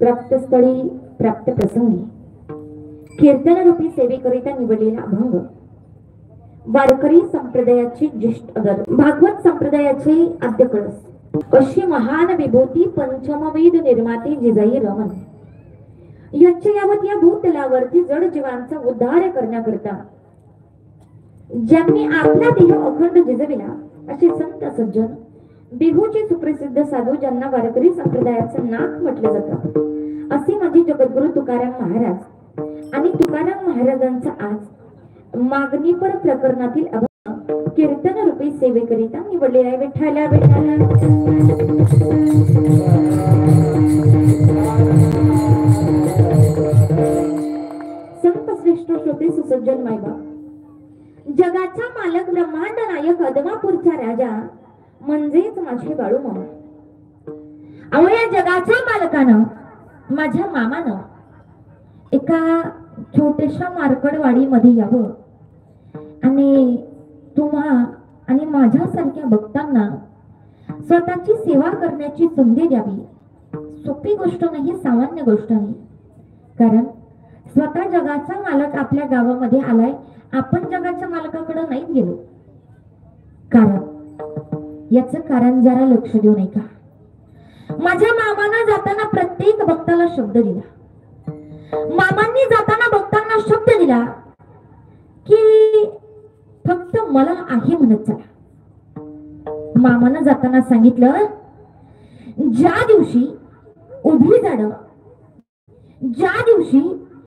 प्राप्तस्थळी प्राप्त प्रसंगी कीर्तनरूपी सेवेकरिता निवडलेला अभंग वारकरी संप्रदायाची ज्येष्ठ अगर भागवत संप्रदायाचे आद्य कळस अशी महान विभूती पंचमवेद निर्माते जिजाई रमण यांच्या यावत या भूतलावरती जड जीवांचा उद्धार करण्याकरता ज्यांनी आपला देह अखंड जिजविला असे संत सज्जन बिहूचे सुप्रसिद्ध साधू ज्यांना वारकरी संप्रदायाचं नाक म्हटलं जातं असे माझे जगद्गुरु तुकाराम महाराज आणि तुकाराम महाराजांचा आज मागणीपर प्रकरणातील अभंग कीर्तन रूपी सेवेकरिता निवडलेला आहे. विठ्ठला विठ्ठला संत श्रेष्ठ श्रोते सुसज्जन मायबा जगाचा मालक ब्रह्मांड नायक अदमापूरचा राजा म्हणजेच माझे बाळू मामा. अहो या जगाच्या मालकानं माझ्या मामानं एका छोट्याशा मार्कडवाडीमध्ये यावं आणि तुम्हा आणि माझ्यासारख्या भक्तांना स्वतःची सेवा करण्याची संधी द्यावी. सोपी गोष्ट नाही, सामान्य गोष्ट नाही. कारण स्वतः जगाचा मालक आपल्या गावामध्ये आलाय, आपण जगाच्या मालकाकडे नाहीच गेलो. याचं कारण जरा लक्ष देऊ नये का? माझ्या मामांना जाताना प्रत्येक भक्ताला शब्द दिला. मामांनी जाताना भक्तांना शब्द दिला की फक्त मला आहे म्हणत चला. मामानं जाताना सांगितलं ज्या दिवशी उभी झाडं, ज्या दिवशी